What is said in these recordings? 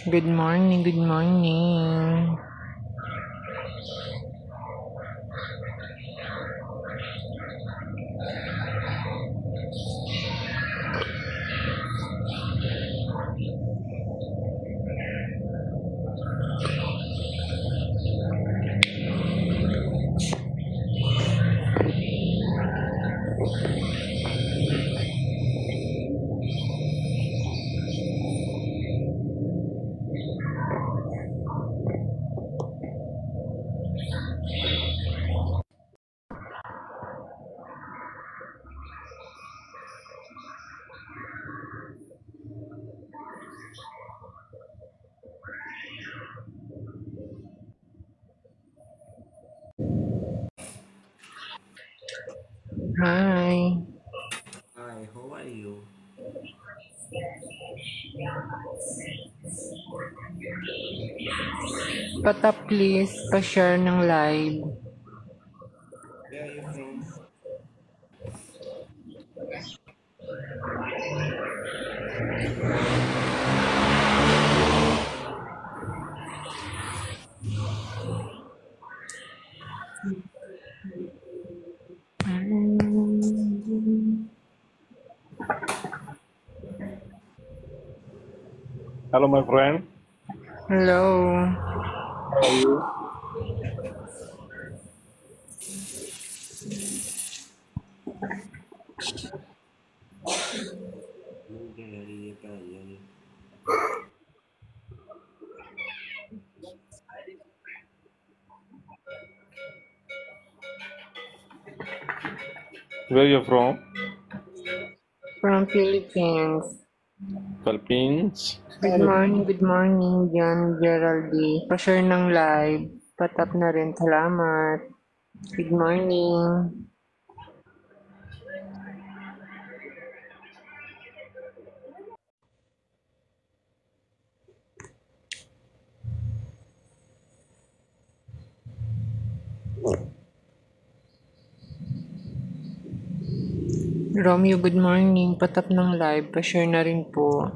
Good morning, good morning. Hi. Hi, how are you? Patap please, pa-share ng live. Where are you from? Hello, my friend. Hello. How are you? Where you from? From Philippines. Philippines. Good morning, John Geraldine. Pa-share ng live. Patap na rin, salamat. Good morning. Romeo, good morning. Patap ng live. Pa-share na rin po.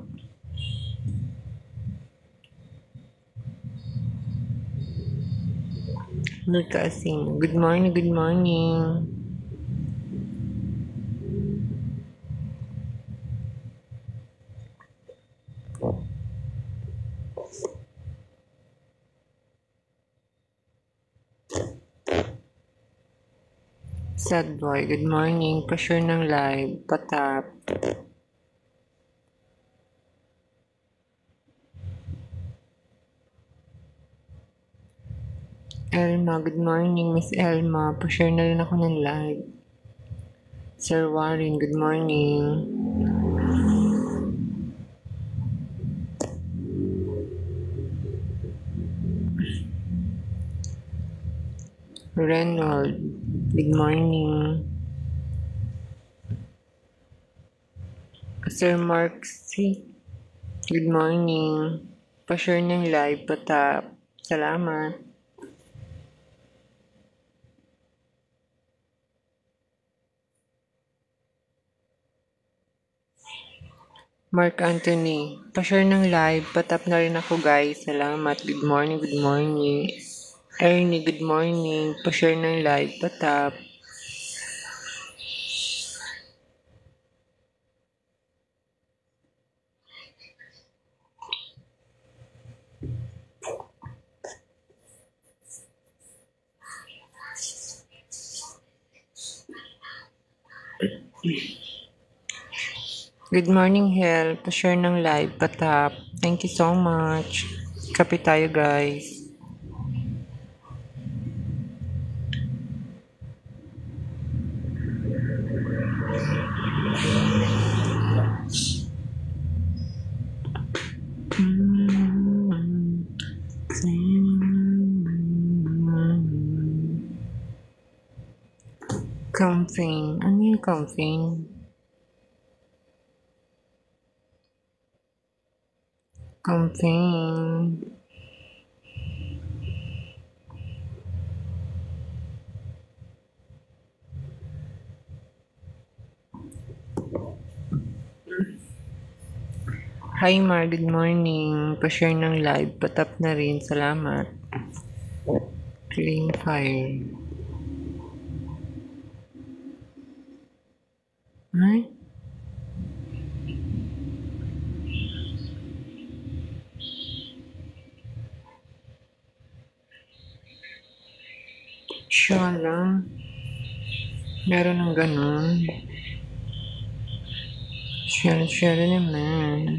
Luta Asin. Good morning, good morning. Sad boy, good morning. Pa-share ng live. Patap. Elma, good morning, Miss Elma. Pa-share na rin ako ng live. Sir Warren, good morning. Reynold, good morning. Sir Mark C, good morning. Pa-share ng live, patap. Salamat. Mark Anthony, pa-share ng live, patap na rin ako guys. Salamat. Good morning, good morning. Ernie, good morning. Pa-share ng live, patap. Good morning, Hel. Pa-share ng live, patap. Thank you so much. Kape tayo, guys. Comfing. Ano yung comfing? Comfing. Hi Mar, good morning. Pa-share ng live, patap na rin. Salamat. Clean fire. Ay? Siya lang. Meron ng ganun. Share naman.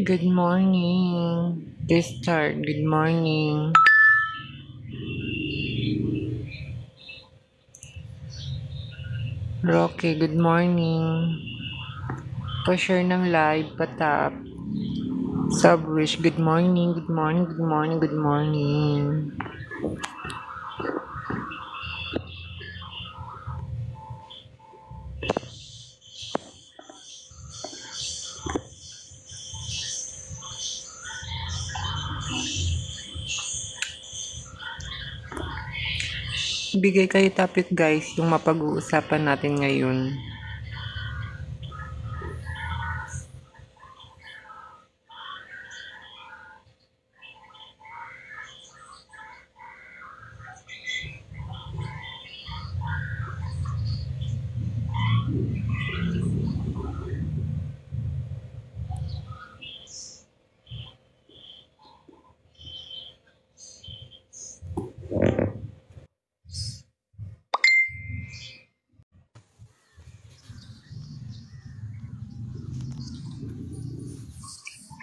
Good morning. Start. Good morning. Rocky, good morning. Pa-share ng live, patap. Subwish, good morning, good morning, good morning, good morning. Bigay kayo topic guys, yung mapag-uusapan natin ngayon.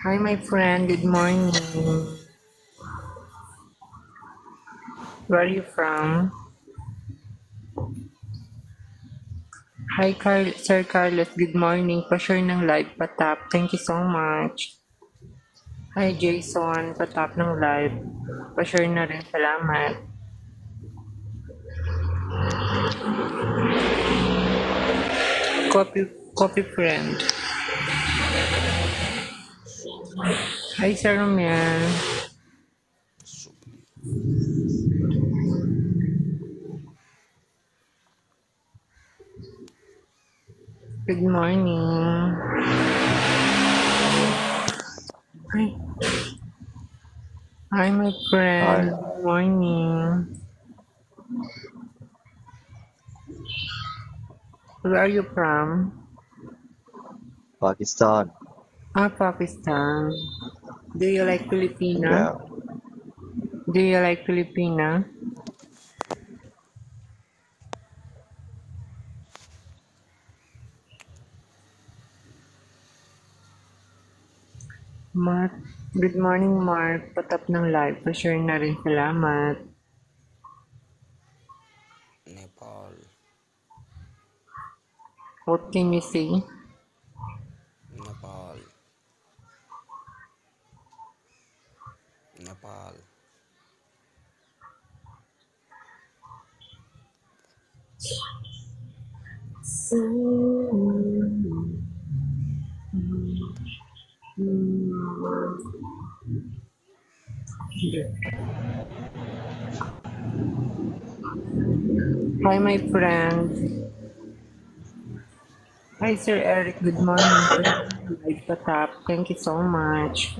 Hi my friend, good morning. Where are you from? Hi Sir Carlos, good morning. Pa-share ng live, patap. Thank you so much. Hi Jason, patap ng live. Pa-share na rin, salamat. Copy friend. Hi Sir Romel. Good morning. Hi my friend. Hi, Good morning. Where are you from? Pakistan. Pakistan. Do you like Filipina? Yeah, Do you like Filipina? Mark, good morning Mark. Patap ng live. Pa-share na rin. Salamat. Nepal, What can you say? Nepal, Nepal, Hi my friend. Hi Sir Eric. Good morning. Live patap. Thank you so much.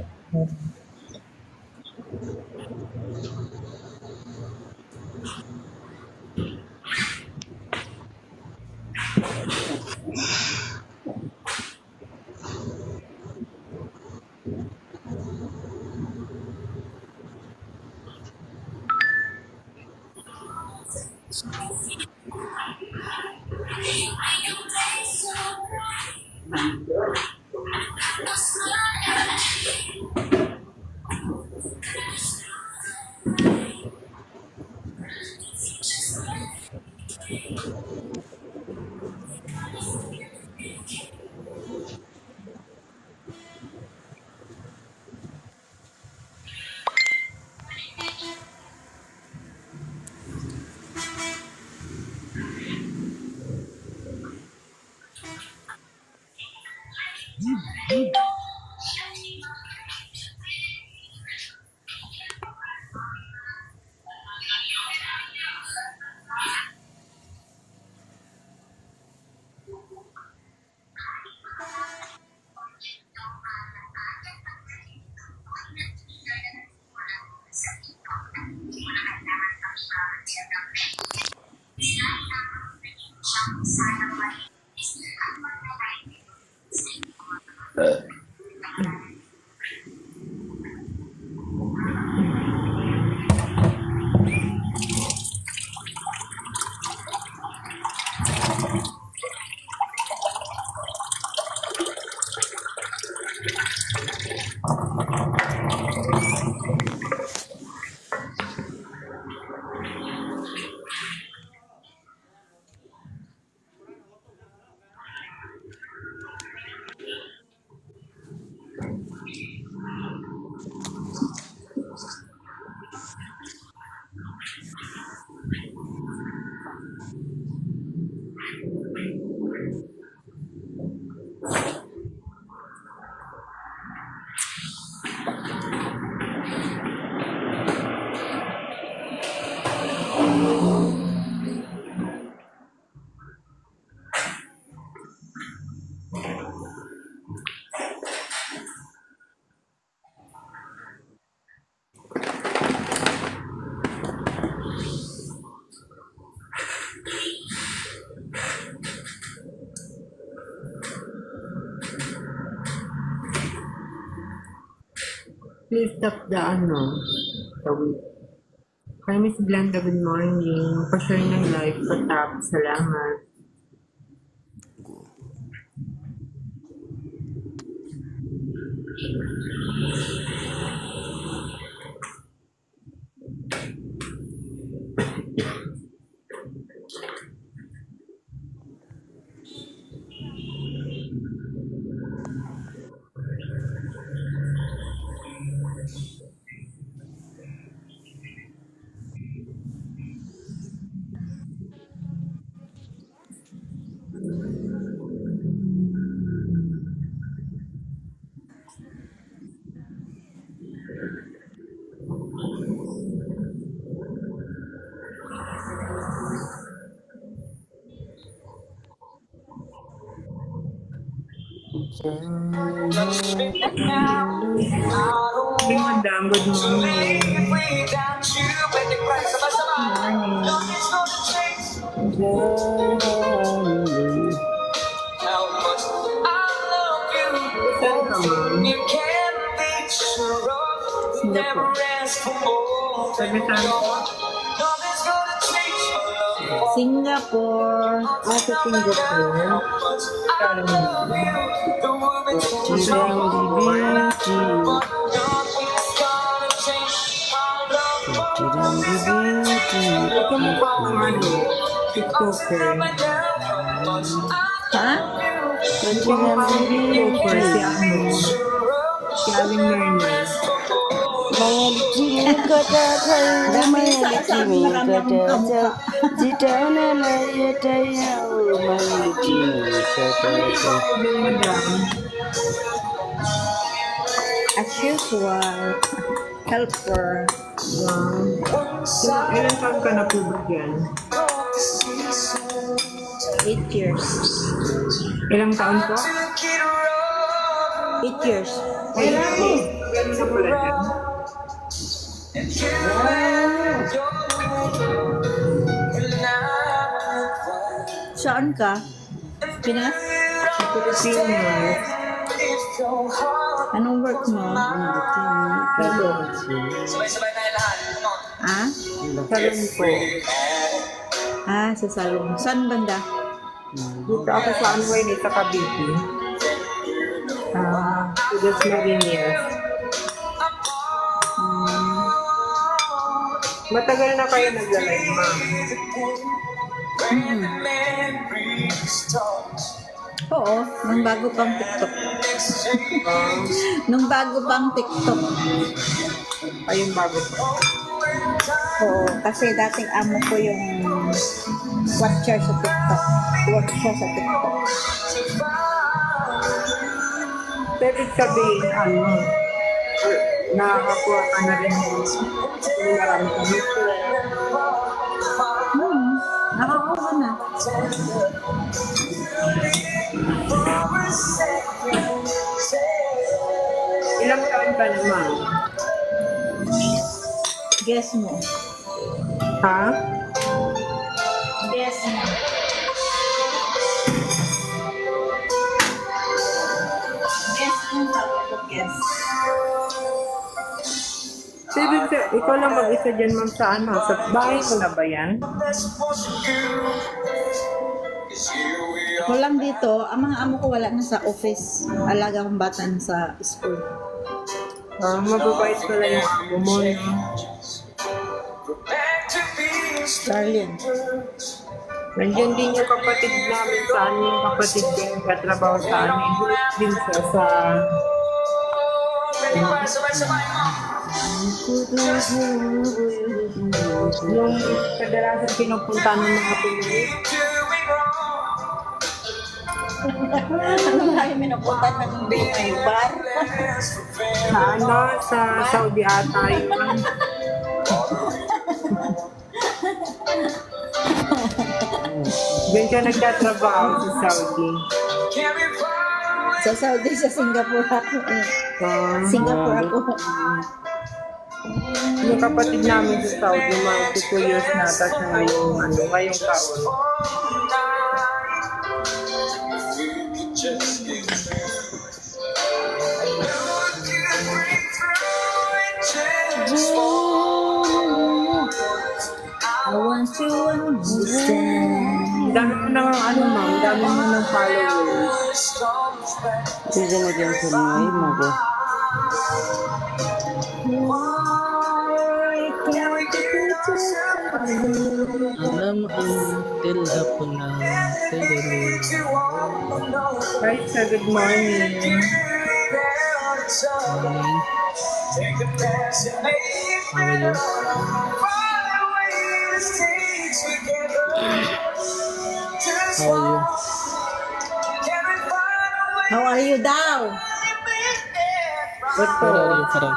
Please tap the tawid. Kay Miss Glenda, good morning. Pa-share ng live, pa-tap. Salamat. Hey, madam, good morning. Singapore. Sa Singapore. Ito mo pa ang TikToker. Ha? Ito mo pa ang TikToker si Aling Mernay. Dami marami akong kamukha. Madam, As usual, helper. ilan taon ka na po ba dyan? 8 years. Ilang taon po? 8 years. Ay, ilan ka pala dyan? Saan ka? Pinas? Pilipinas. Anong work mo? Salon. Ah? Salon po. Ah, sa salon. Saan banda? Dito ako sa Anway sa Cavite. Pilas Marinas. Matagal na kayo naglalay, ma'am. Oo, nung bago pang TikTok. Nung bago pang TikTok. Ayun bago po. Oo, kasi dating amo ko yung watcher sa TikTok. Watcher sa TikTok. Pwede sabihin, nakakakuha ka na rin ng marami kami. Nakakuha na. Ilang taon ka naman? Guess mo. Ha? Yes. Yes, kung yes. Ikaw lang mag-isa dyan, ma'am, sa ano? Sa bahay mo na ba yan? Walang dito, ang mga amo ko wala na sa office. Alaga kong bata na sa school. Mababait pala yung amo mo, no? Starlin. Nandiyan din yung kapatid namin sa ano, yung kapatid ko yung katrabaho sa amin. Din siya sa... Yung kadalasan pinupunta ng mga Pinoy. Ano nga yung minapunta ng Pinoy bar? Sa ano, sa Saudi ata yun. Diyan siya nagtatrabaho sa Saudi. Sa Saudi, sa Singapore ako eh. Singapore ako. Yung kapatid namin sa Saudi, mga 2 years na, tapos siya ngayong taon. I want to understand. Dami mo ng ma'am, dami mo ng followers. Sige na dyan sa mga mo ko. Alam ang tila ko na tili. Hi sir, good morning. How are you? How are you? How are you daw? Ito, Where are you from?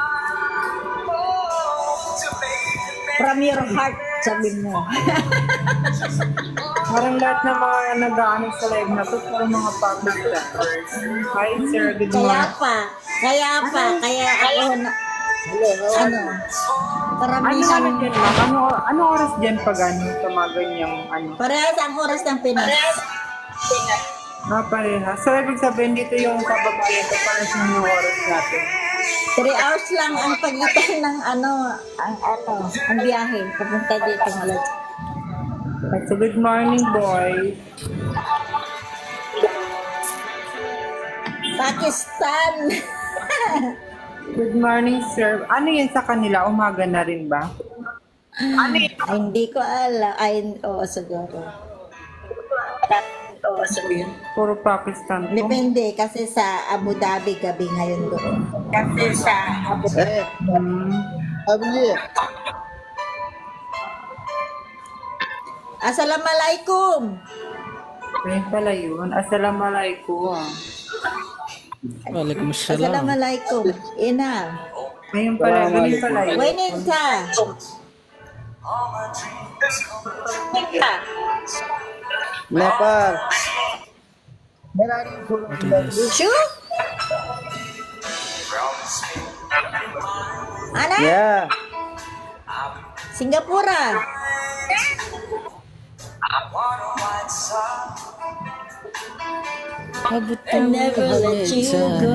From your heart, sabi mo. parang lahat ng mga nag-ano sa live na to, parang mga public sectors. Hi sir, good morning. Kaya ako na, ano, Ano karamihan, ano dyan ma'am? Ano oras dyan pag ano, sa mga ganyang ano? parehas ang oras ng Pinas. Pareha. So, ibig sabihin dito yung kababayan ko para sa yung oras natin. 3 hours lang ang pagitan ng ang biyahe. Papunta dito ngayon. So, good morning, boy. Pakistan! Good morning, sir. Ano yan sa kanila? Umaga na rin ba? Ay, hindi ko alam. Ay, oo, siguro. Puro Pakistan to. Depende, kasi sa Abu Dhabi gabi ngayon doon. Kasi sa Abu Dhabi. Assalamualaikum! Ayun pala yun. Assalamualaikum. Waalaikumsalam. Assalamualaikum. Ina. Ayun pala, ganun pala yun. Wainin ka. Nepal. Sure? Ana? Yeah. Singapura. I never let you go.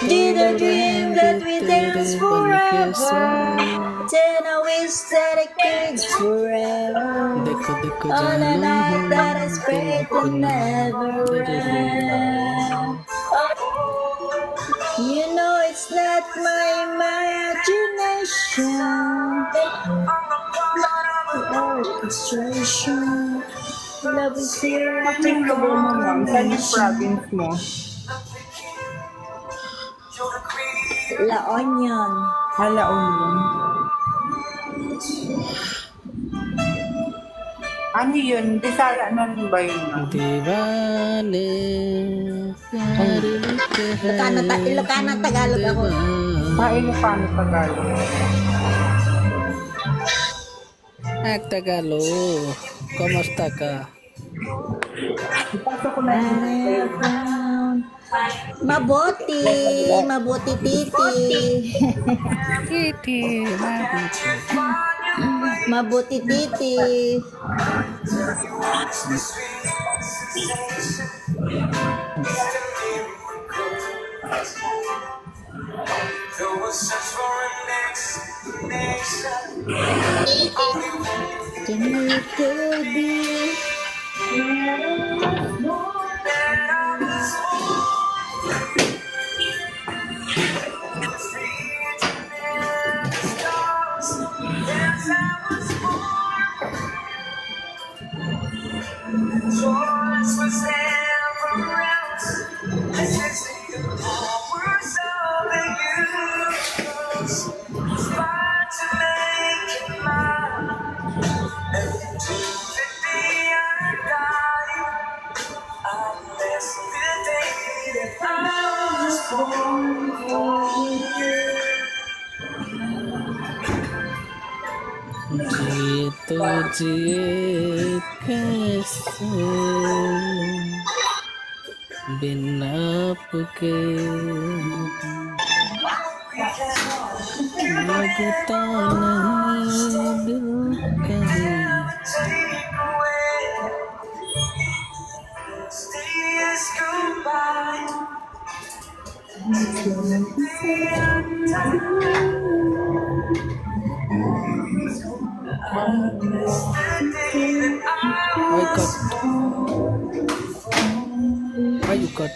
Did I dream that we dance forever? Then I wish that I could forever. On a night that I spent will never end. You know it's not my imagination. Orchestration. Love is here. Kapin ka ba mo, ma'am? Saan yung province mo? La Onion. Halaon yun. Ano yun? Bisaya na rin ba yun, ma'am? Divane. Ilocana, Tagalog ako. Paano Tagalog? Tagalog. Kamusta ka? Ipasok ko na I found Mabuti. Mabuti titi. Titi, mabuti. Mabuti titi. Can you tell me? जिए तो जिए कैसे बिना आपके लगता नहीं दिल कहीं Why you cut?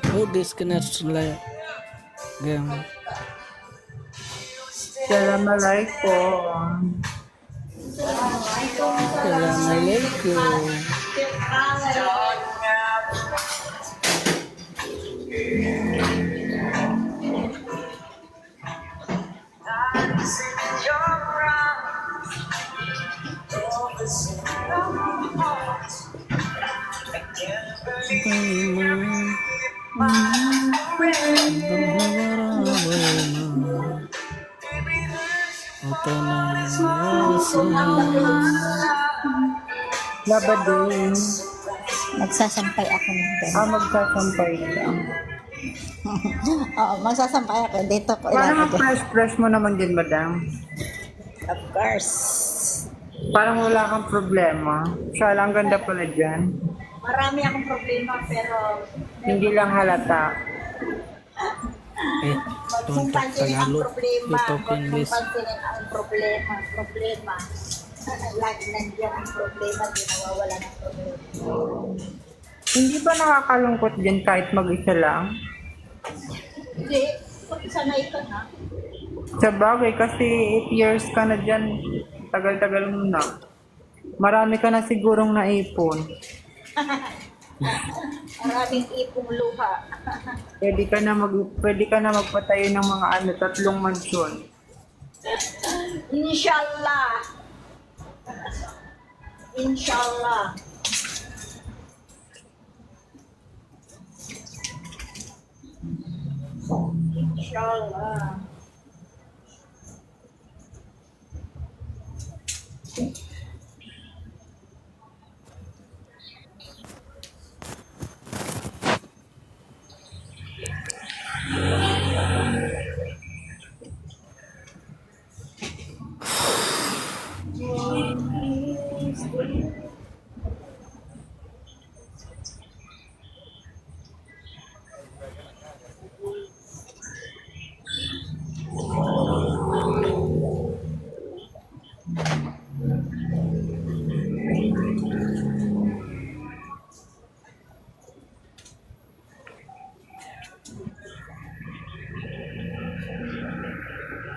Who disconnects like game? Assalamualaikum. Assalamualaikum. Labading. Magsasampay ako nito. Magsasampay lang. Oo, magsasampay ako. Dito ko Parang ilalagay. fresh mo naman din, madam. Of course. Parang wala kang problema. Siya lang ganda pala dyan. Marami akong problema pero Hindi lang halata. Eh, don't talk pansinin ang Tagalog. problema. You talk English. Pansinin ang problema. Lagi nandiyan ang problema, di nawawala ng problema. Hindi ba nakakalungkot din kahit mag-isa lang? Hindi, sanay ka na. Sa bagay, kasi 8 years ka na dyan. Tagal-tagal mo na. Marami ka na sigurong naipon. Maraming ipong luha. Pwede ka na magpatayo ng mga 3 mansyon. Inshallah. Inshallah. Inshallah.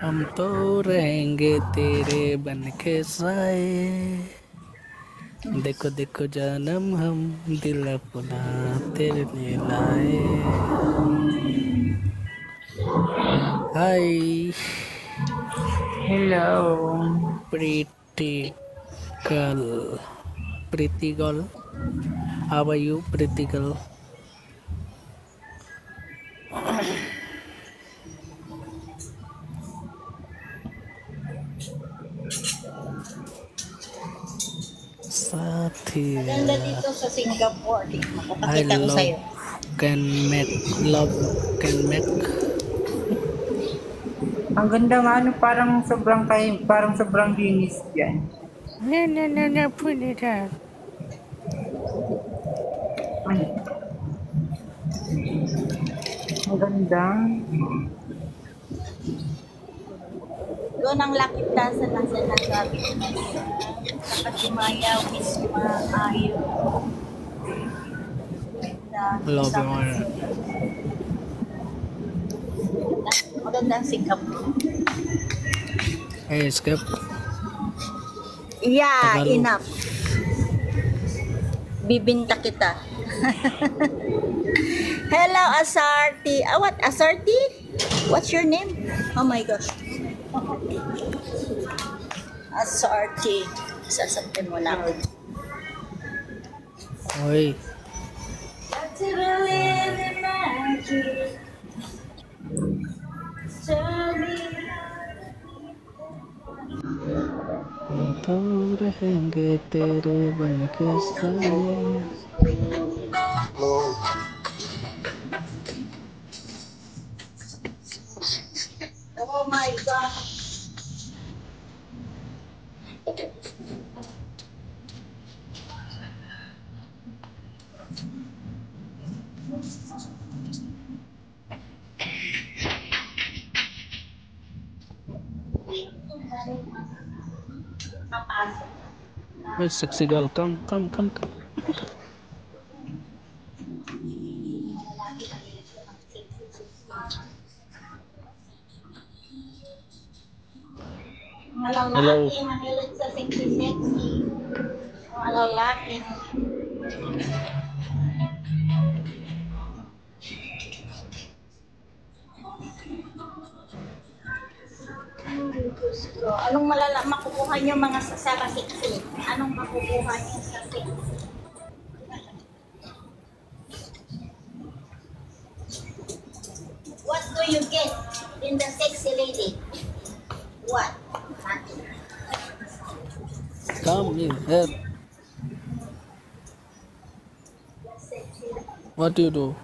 हम तो रहेंगे तेरे बन के साए देखो देखो जानम हम दिल अपना तेरे लिए लाए हाय Hello. pretty girl how are you pretty girl साथ Maganda here. dito sa Singapore. I Makapakita ko love sa'yo. can make love can make. Ang ganda nga, ano, parang sobrang linis yan. No, put it up. Ay. Ang ganda. Doon ang lakitasan ng sinasabi ko na siya. Saka si Maya is maayo. Love you more. Magandang Singapore. Hey, skip. Yeah, Tagalog. enough. Bibinta kita. Hello, Asarti. What? Asarti? What's your name? Oh my gosh. Asarti. Sasaktin mo lang. Oi. That's really the magic. Tell me. तो रहेंगे तेरे बन के साए. Oh my God. Where's sexy girl? Come. Mga Hello. lalaki, mahilig sa sexy-sexy. Mga lalaki. Anong makukuha niyo mga sa sexy? Anong makukuha niyo sa sexy? What do you get in the sexy lady? What? Nothing. Come in here. What do you do?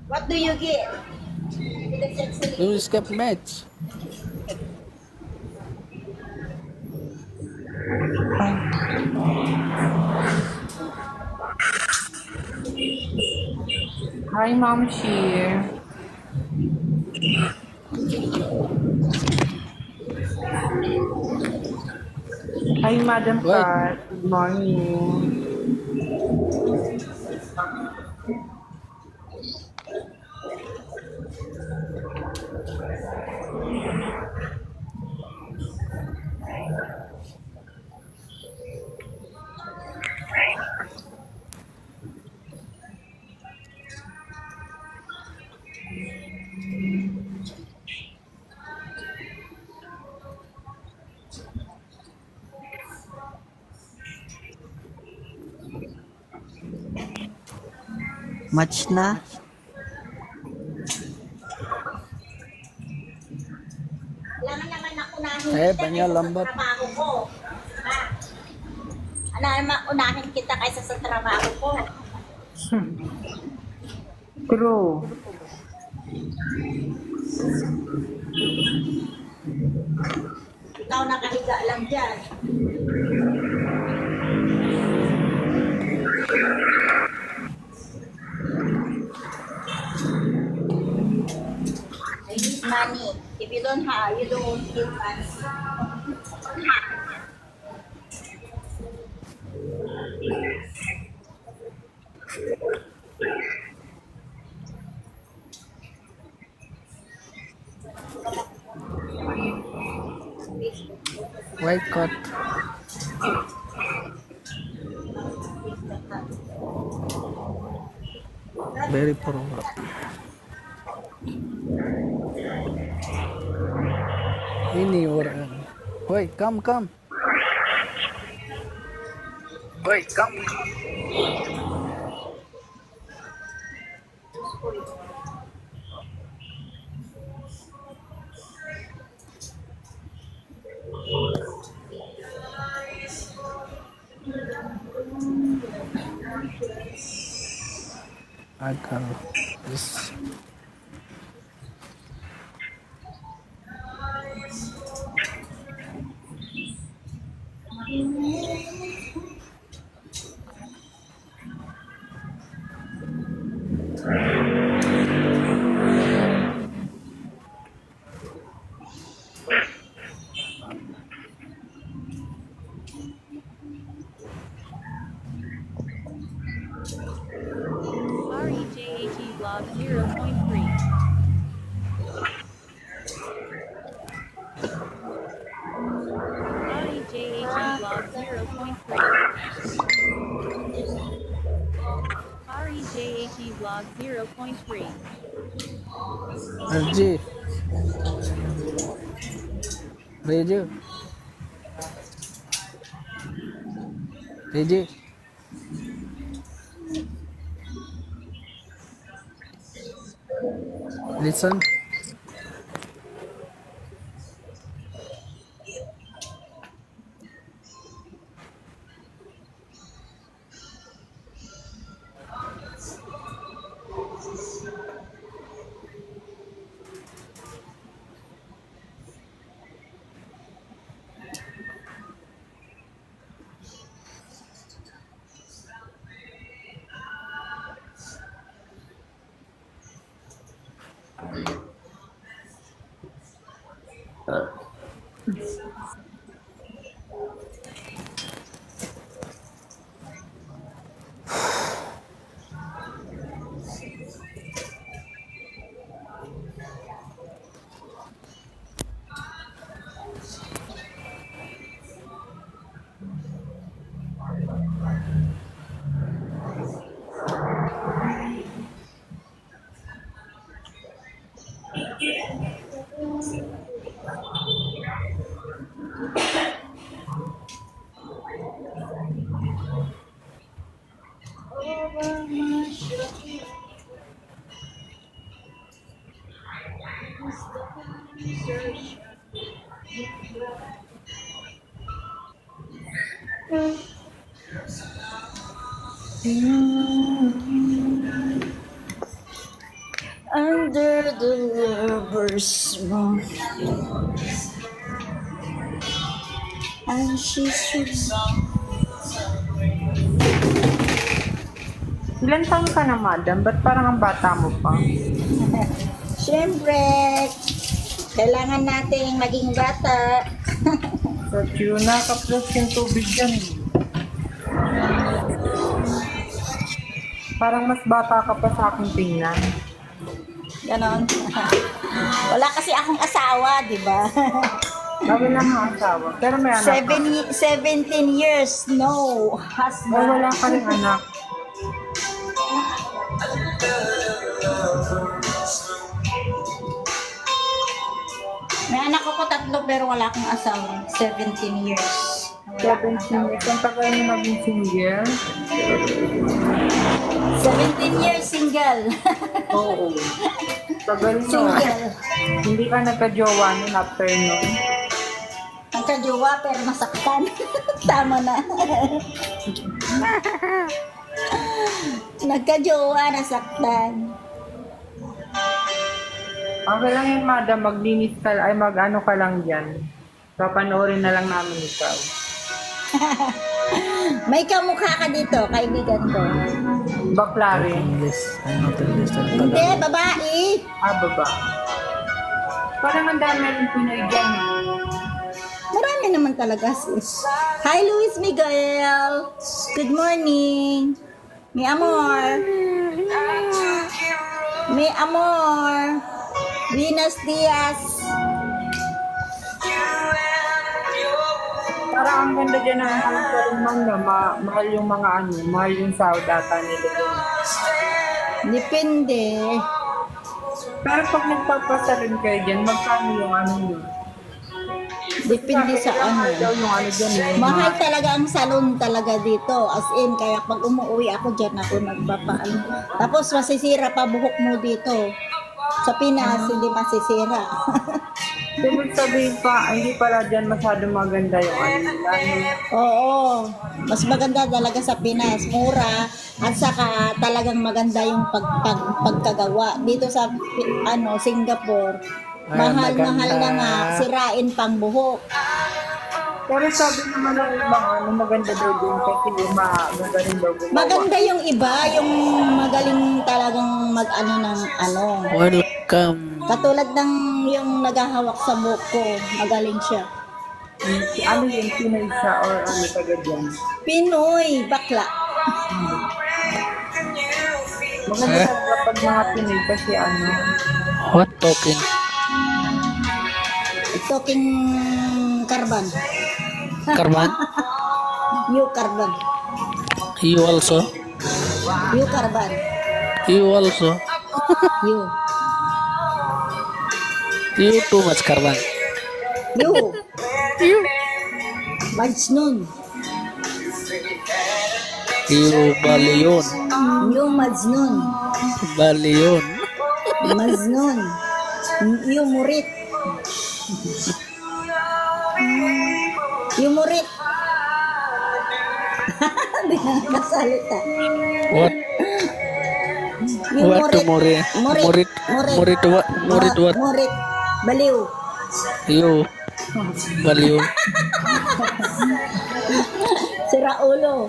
What do you get in the sexy lady? You skip match. Hi, Mom Sheer. Hi, Madam Wait. Kat. Good morning. Match na. Alam naman ako nahin Eh, kita banya kaysa lambat. sa trabaho ko. Ha? Alam naman unahin kita kaysa sa trabaho ko. True. Ikaw nakahiga lang dyan. I need money. If you don't have, you don't give money. White cut. Very poor. Ini orang. Woi, come. Woi, come. Agal. Yes. REJAT Vlog 0.3. REJAT Vlog 0.3. REJAT Vlog 0.3. RJ. Rejo. Rejo. Listen. Under the lover's moon, and she's Ilan taon ka na, madam? Ba't parang ang bata mo pa? Siyempre, kailangan nating maging bata. Sa tiyo, nakaplos yung tubig yan. Parang mas bata ka pa sa aking tingnan. Ganon. Wala kasi akong asawa, di ba? Sabi lang ang asawa. Pero may anak ka. 17 years, no Ay, husband. wala ka rin anak. May anak ako 3 pero wala akong asawa. 17 years. 17 years. Ang tagal mo naging single? 17 years single. Oo. Tagal mo. Single. Hindi ka nagka-jowa nun after nun. Nagka-jowa pero nasaktan. Tama na. Nagka-jowa, nasaktan. Okay lang yun, madam. Maglinis ka, ay mag-ano ka lang dyan. Papanoorin na lang namin ikaw. May kamukha ka dito, kaibigan ko. Bakla rin. English. I not understand Hindi, Tagalog. babae. Baba. Parang ang dami rin Pinoy dyan. Marami naman talaga, sis. Hi, Luis Miguel. Good morning. Mi amor. Mi amor. Buenos dias. Parang ang ganda dyan ng karuman na mahal yung mga ano, mahal yung sahod ata nila dun. Depende. Pero pag nagpapasa rin kayo dyan, magkano yung ano nyo? Depende sa ano. Daw yung ano dyan eh. Mahal talaga ang salon talaga dito. As in, kaya pag umuwi ako dyan, ako nagpapaano. Tapos masisira pa buhok mo dito. Sa Pinas, hindi masisira. Ibig sabihin pa, hindi pala dyan masyado maganda yung ano nila. Oo, mas maganda talaga sa Pinas, mura at saka talagang maganda yung pagkagawa. Dito sa Singapore, mahal-mahal na nga, sirain pang buhok. Pero sabi naman ng ibang maganda daw din kasi magaling daw gumawa. Maganda yung iba, yung magaling talagang Welcome. katulad ng yung naghahawak sa buhok ko, magaling siya. Ano yung Pinoy siya or ano taga dyan? Pinoy, bakla. Maganda talaga pag mga Pinoy kasi ano. What talking? Talking Karban. Karban? You Karban. You also? You Karban. You also? You. You too much Karban. You. Majnun. You Balion. You Majnun. Balion. Majnun. You Murit. You Murit. Hindi na nakasalita. What? You What to Murit? Murit? Murit what? Murit what? Murit. Baliw. You. Balion. Sira ulo.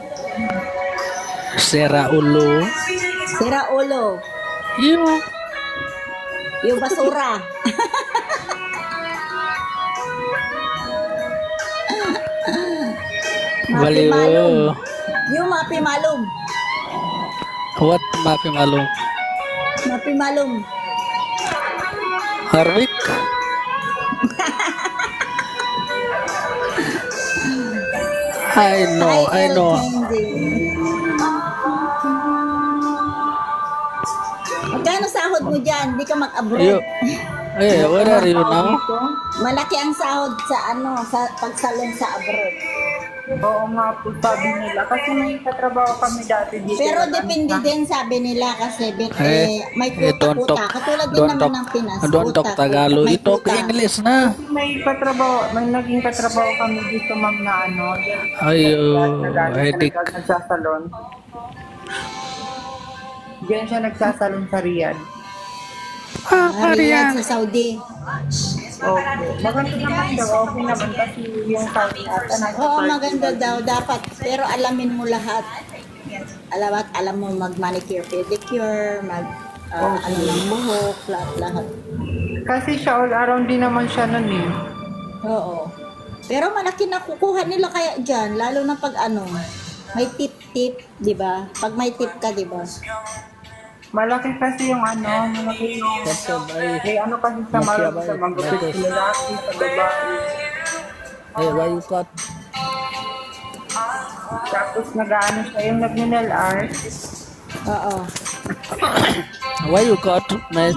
Sera ulo. Sira ulo. You. Yung basura. Baliw. Mapimalum. Yung mapimalum. What mafi malum? Mapimalum. Harvik. I know. Magkano sahod mo dyan? Di ka mag-abroad. You. Hey, where are you now? Malaki ang sahod sa sa pagsalon sa abroad. Oo nga po sabi nila. Kasi may katrabaho kami dati dito. Pero depende din sabi nila kasi may don't kuta-kuta. talk. Katulad din Don't naman talk. ng Pinas. Don't talk Kuta-kuta. Tagalog. May You talk kuta. English na. May naging katrabaho kami dito ma'am na ano. Ayo, headache. Nagsasalon. Diyan siya nagsasalon sa Riyadh. Riyadh sa Saudi. Okay. Maganda naman daw. Okay naman kasi yung Saudi ata. Oo, maganda daw. Dapat. Pero alamin mo lahat. Alam mo mag-manicure, pedicure, ng buhok, lahat. Kasi siya all around din naman siya nun eh. Oo. Pero malaki na kukuha nila kaya dyan. Lalo na pag may tip-tip, di ba? Pag may tip ka, di ba? Malaki kasi yung malaki yung ano kasi sa marami sa magupit sa lalaki, sa babae. Hey, why you cut? Tapos nag-ano siya yung nag-nail art. Oo. Why you cut, mate?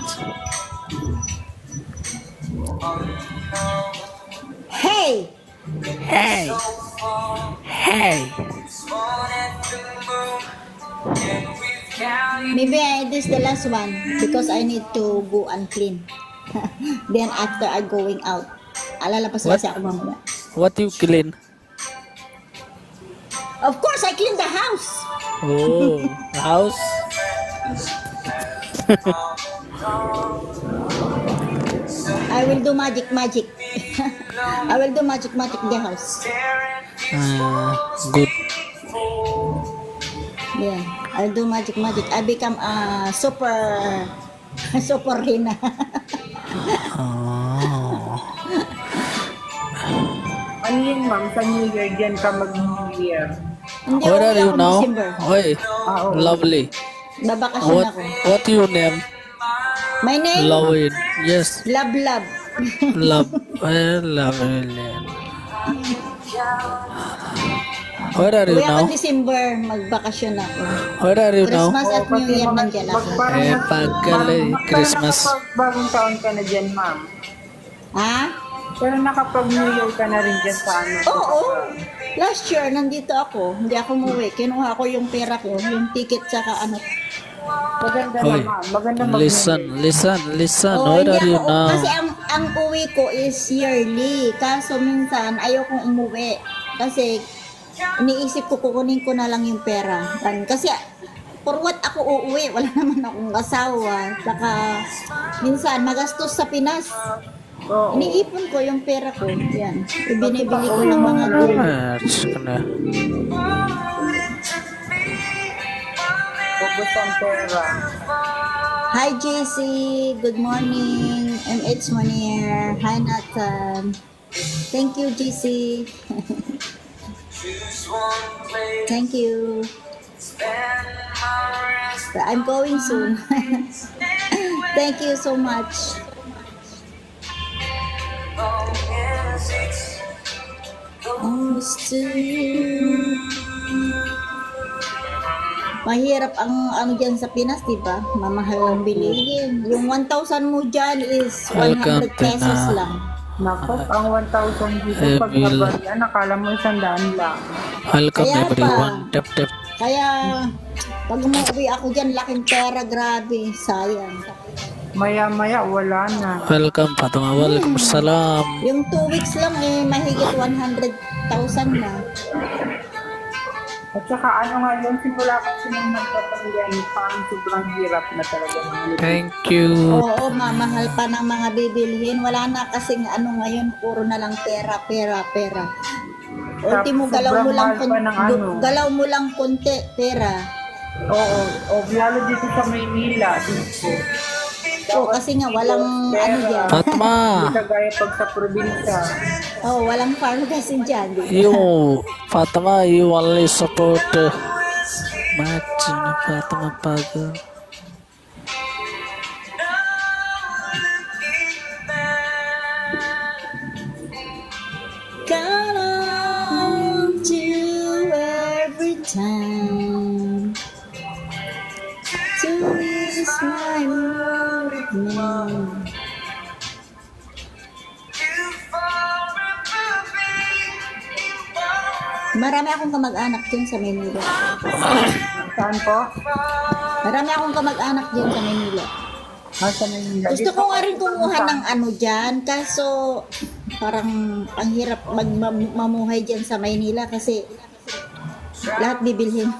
Hey! Hey! Hey! Maybe this is the last one because I need to go and clean. Then after I going out, alalapas What? kasi ako mamaya. What you clean? Of course, I clean the house. Oh, house? I will do magic. I will do magic the house. Good. Yeah, I'll do magic. I become a super Rina. Oh. Ano yun ma'am, sa New Year dyan ka mag-New Year. Hindi, Where are uwi you ako now? December. Oy, lovely. Babakasyon ako. What your name? My name? Lovely. Yes, Love. love. Lovely. Where are you Uwi ako now? December, magbakasyon ako. Where are you now? Christmas at New Year nandiyan ako. Pagkalay, Christmas. Bagong taon ka na dyan ma'am. Ha? Pero nakapag-New Year ka na rin dyan sa ano. Oo. Last year, nandito ako. Hindi ako umuwi. Kinuha ko yung pera ko, yung ticket saka Maganda Oy, naman. Maganda listen. Oo, Where hindi are you ako, now? kasi ang ang uwi ko is yearly. Kaso minsan, ayokong umuwi. Kasi, iniisip ko, kukunin ko na lang yung pera. Kasi, for what ako uuwi? Wala naman akong asawa. Saka, minsan, magastos sa Pinas. Oo. Iniipon ko yung pera ko. Yan. Ibinibili ko ng mga gold. Match ka na. Ubus ang pera. Hi JC, good morning. MH Monier. Hi Nathan. Thank you JC. Thank you. I'm going soon. Thank you so much. Almost to you. Mahirap ang ano dyan sa Pinas, di ba? Mamahal ang bilihin. Yung 1,000 mo dyan is 100 pesos lang. Nako, ang 1,000 dito pag nabarian, akala mo 100 lang. Welcome Kaya pa. everyone. Tap tap. Kaya, pag umuwi ako dyan, laking pera, grabe, sayang. Maya-maya, wala na. Welcome Fatuma. Waalaikumsalam. Yung 2 weeks lang eh, mahigit 100,000 na. At saka ano nga yun, simula kasi nung nagpapagyan, parang sobrang hirap na talaga. Thank you. Oo, mamahal pa ng mga bibilhin. Wala na kasing ano ngayon, puro na lang pera, pera, pera. Ultimo, galaw mo lang, Sobrang mahal pa ng ano. galaw mo lang konti, pera. Oo, lalo dito sa Maynila, dito. Oo, kasi nga walang ano dyan. Fatma. Hindi kagaya pag sa probinsya. Oo, walang farm kasi dyan. di ba? You Fatma, you only support match na Fatma pag Count on you every time to ease my movement. Marami akong kamag-anak dyan sa Maynila. Saan po? Marami akong kamag-anak dyan sa Maynila. Sa Maynila. Gusto ko nga rin kumuha ng ano dyan, kaso parang ang hirap mamuhay dyan sa Maynila kasi lahat bibilhin.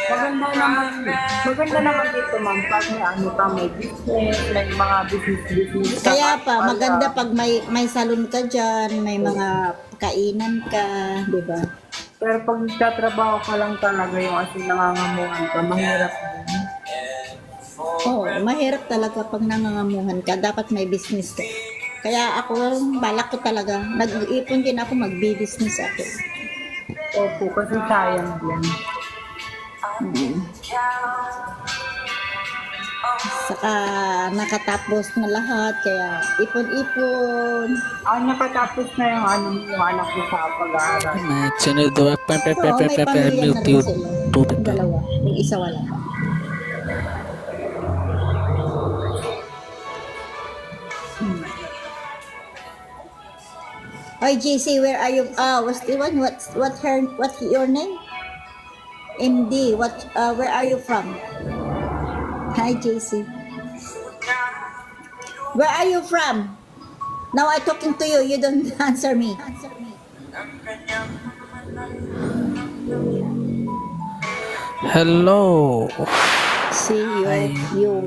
Maganda naman dito, ma'am, pag may ano ka, may business, may mga business. Kaya pa, maganda pag may salon ka dyan, may mga kainan ka, di ba? Pero pag nagtatrabaho ka lang talaga yung as in nangangamuhan ka, mahirap din. Oo, mahirap talaga pag nangangamuhan ka, dapat may business ka. Kaya ako, balak ko talaga, nag-iipon din ako, magbi-business ako. Opo, kasi sayang din. Saka nakatapos na lahat, kaya ipon-ipon. Nakatapos na yung ano yung anak ko sa pag-aaral. match na do Oo, may pamilya na rin sila. Dalawa, yung isa wala. Oy, JC, where are you? What's the one? What's your name? MD, where are you from? Hi, JC. Where are you from? Now I'm talking to you, you don't answer me. Hello. See you.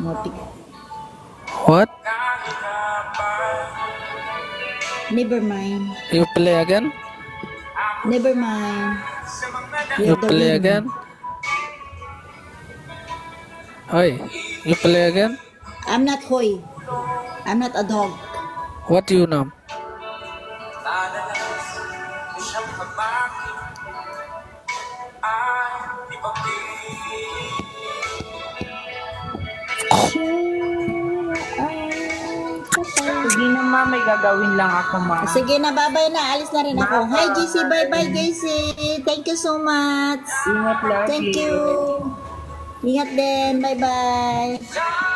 Motik. What? Never mind. You play again? Never mind. You You're the play winner. again? Oi, you play again? I'm not Hoy. I'm not a dog. What do you know? Sige na, ma'am, may gagawin lang ako, ma'am. Sige na, bye-bye na. Alis na rin ako. Hi, JC. Bye-bye, JC. Thank you so much. Ingat lagi. Thank you. Ingat din. Bye-bye.